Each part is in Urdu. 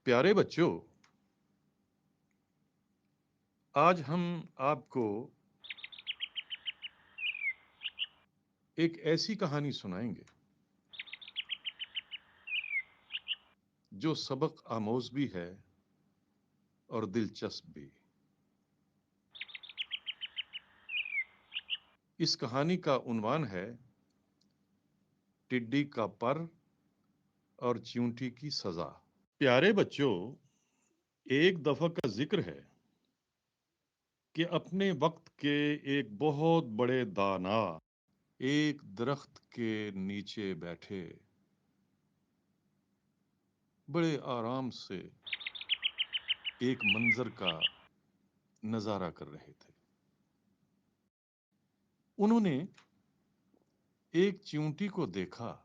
پیارے بچوں، آج ہم آپ کو ایک ایسی کہانی سنائیں گے جو سبق آموز بھی ہے اور دلچسپ بھی۔ اس کہانی کا عنوان ہے ٹڈی کا پر اور چیونٹی کی سزا۔ پیارے بچوں، ایک دفعہ کا ذکر ہے کہ اپنے وقت کے ایک بہت بڑے دانا ایک درخت کے نیچے بیٹھے بڑے آرام سے ایک منظر کا نظارہ کر رہے تھے۔ انہوں نے ایک چیونٹی کو دیکھا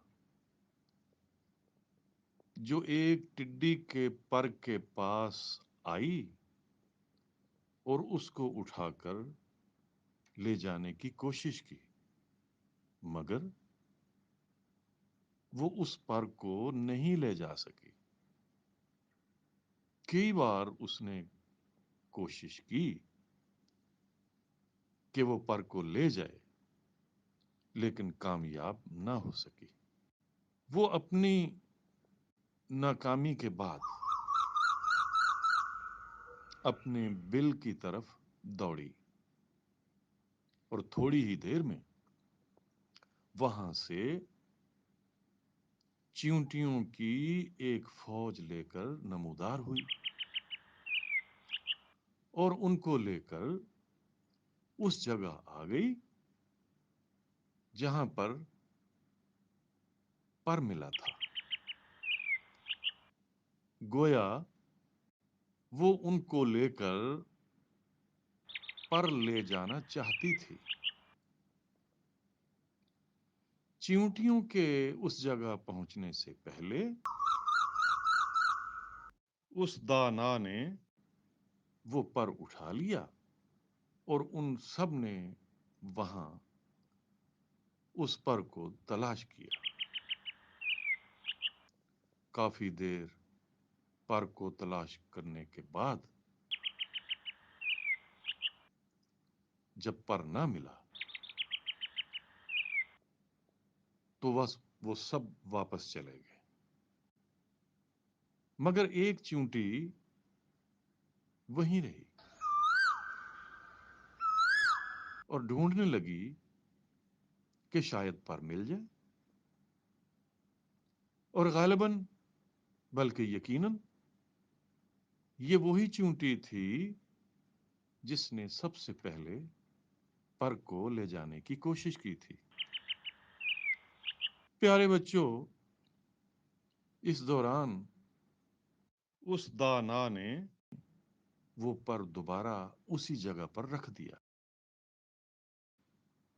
جو ایک ٹڈی کے پر کے پاس آئی اور اس کو اٹھا کر لے جانے کی کوشش کی، مگر وہ اس پر کو نہیں لے جا سکی۔ کئی بار اس نے کوشش کی کہ وہ پر کو لے جائے، لیکن کامیاب نہ ہو سکی۔ وہ اپنی ناکامی کے بعد اپنے بل کی طرف دوڑی اور تھوڑی ہی دیر میں وہاں سے چیونٹیوں کی ایک فوج لے کر نمودار ہوئی اور ان کو لے کر اس جگہ آ گئی جہاں پر ملا تھا۔ گویا وہ ان کو لے کر پر لے جانا چاہتی تھی۔ چیونٹیوں کے اس جگہ پہنچنے سے پہلے اس دانا نے وہ پر اٹھا لیا اور ان سب نے وہاں اس پر کو تلاش کیا۔ کافی دیر پر کو تلاش کرنے کے بعد جب پر نہ ملا تو وہ سب واپس چلے گئے، مگر ایک چیونٹی وہیں رہی اور ڈھونڈنے لگی کہ شاید پر مل جائے، اور غالباً بلکہ یقیناً یہ وہی چیونٹی تھی جس نے سب سے پہلے پر کو لے جانے کی کوشش کی تھی۔ پیارے بچوں، اس دوران اس دانا نے وہ پر دوبارہ اسی جگہ پر رکھ دیا۔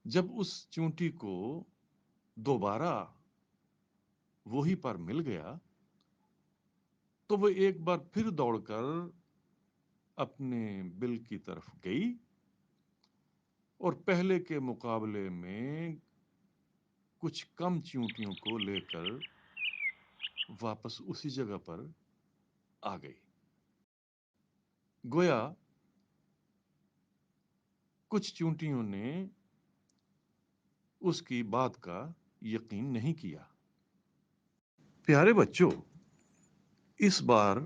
جب اس چیونٹی کو دوبارہ وہی پر مل گیا تو وہ ایک بار پھر دوڑ کر اپنے بل کی طرف گئی اور پہلے کے مقابلے میں کچھ کم چیونٹیوں کو لے کر واپس اسی جگہ پر آ گئی۔ گویا کچھ چیونٹیوں نے اس کی بات کا یقین نہیں کیا۔ پیارے بچوں، اس بار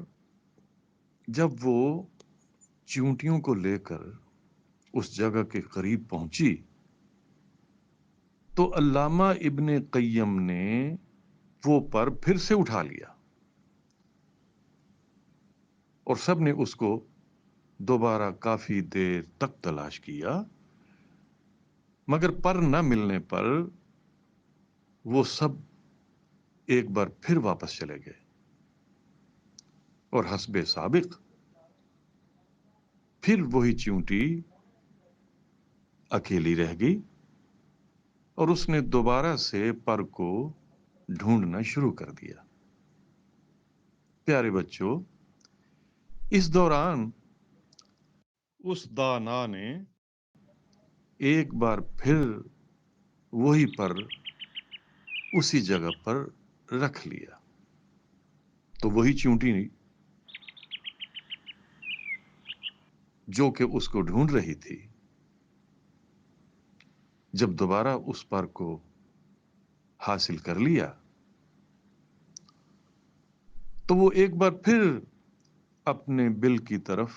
جب وہ چیونٹیوں کو لے کر اس جگہ کے قریب پہنچی تو علامہ ابن قیم نے وہ پر پھر سے اٹھا لیا اور سب نے اس کو دوبارہ کافی دیر تک تلاش کیا، مگر پر نہ ملنے پر وہ سب ایک بار پھر واپس چلے گئے اور حسب سابق پھر وہی چیونٹی اکیلی رہ گئی اور اس نے دوبارہ سے پر کو ڈھونڈنا شروع کر دیا۔ پیارے بچوں، اس دوران اس دانا نے ایک بار پھر وہی پر اسی جگہ پر رکھ لیا تو وہی چیونٹی جو کہ اس کو ڈھونڈ رہی تھی، جب دوبارہ اس پر کو حاصل کر لیا تو وہ ایک بار پھر اپنے بل کی طرف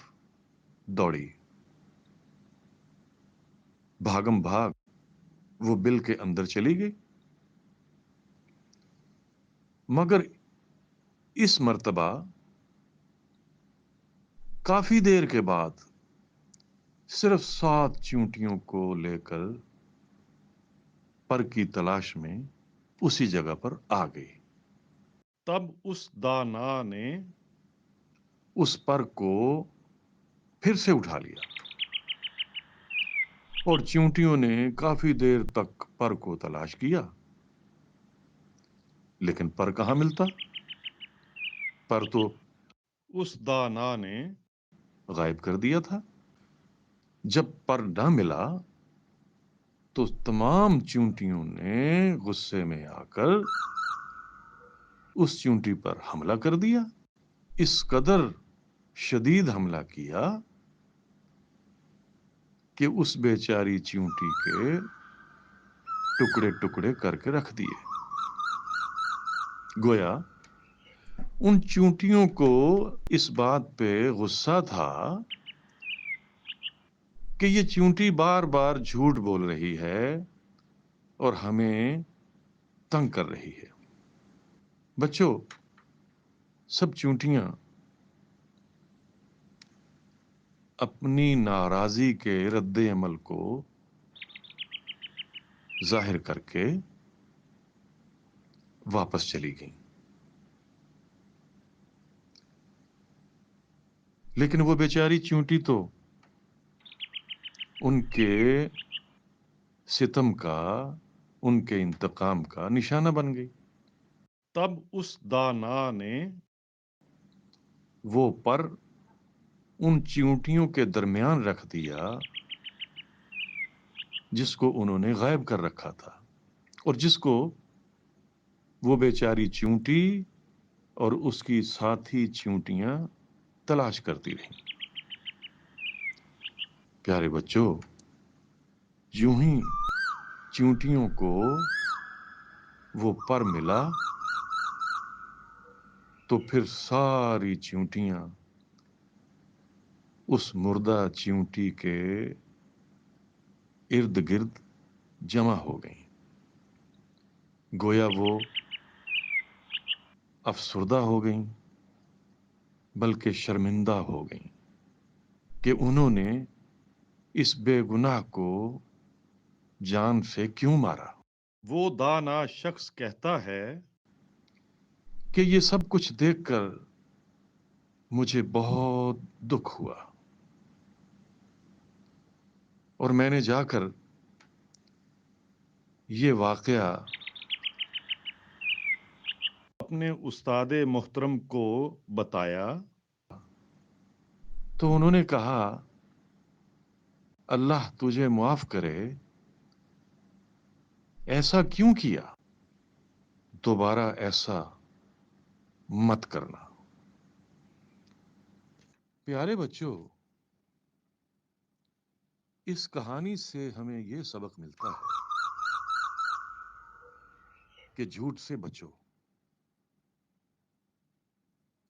دوڑی۔ بھاگم بھاگ وہ بل کے اندر چلی گئی، مگر اس مرتبہ کافی دیر کے بعد صرف 7 چیونٹیوں کو لے کر پر کی تلاش میں اسی جگہ پر آ گئی۔ تب اس دانا نے اس پر کو پھر سے اٹھا لیا اور چیونٹیوں نے کافی دیر تک پر کو تلاش کیا، لیکن پر کہاں ملتا؟ پر تو اس دانا نے غائب کر دیا تھا۔ جب پر نہ ملا تو تمام چیونٹیوں نے غصے میں آ کر اس چیونٹی پر حملہ کر دیا۔ اس قدر شدید حملہ کیا کہ اس بیچاری چیونٹی کے ٹکڑے ٹکڑے کر کے رکھ دیے۔ گویا ان چیونٹیوں کو اس بات پہ غصہ تھا کہ یہ چیونٹی بار بار جھوٹ بول رہی ہے اور ہمیں تنگ کر رہی ہے۔ بچوں، سب چیونٹیاں اپنی ناراضی کے رد عمل کو ظاہر کر کے واپس چلی گئیں، لیکن وہ بیچاری چیونٹی تو ان کے ستم کا، ان کے انتقام کا نشانہ بن گئی۔ تب اس دانا نے وہ پر ان چیونٹیوں کے درمیان رکھ دیا جس کو انہوں نے غائب کر رکھا تھا، اور جس کو وہ بیچاری چیونٹی اور اس کی ساتھی چیونٹیاں تلاش کرتی رہیں۔ پیارے بچوں، یوں ہی چیونٹیوں کو وہ پر ملا تو پھر ساری چیونٹیاں اس مردہ چیونٹی کے ارد گرد جمع ہو گئیں۔ گویا وہ افسردہ ہو گئیں، بلکہ شرمندہ ہو گئیں کہ انہوں نے اس بے گناہ کو جان سے کیوں مارا۔ وہ دانا شخص کہتا ہے کہ یہ سب کچھ دیکھ کر مجھے بہت دکھ ہوا، اور میں نے جا کر یہ واقعہ اپنے استاد محترم کو بتایا تو انہوں نے کہا، اللہ تجھے معاف کرے، ایسا کیوں کیا؟ دوبارہ ایسا مت کرنا۔ پیارے بچوں، اس کہانی سے ہمیں یہ سبق ملتا ہے کہ جھوٹ سے بچو،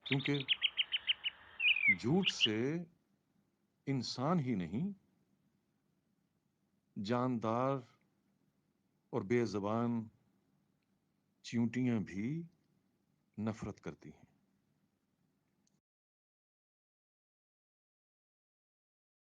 کیونکہ جھوٹ سے انسان ہی نہیں، جاندار اور بے زبان چیونٹیاں بھی نفرت کرتی ہیں۔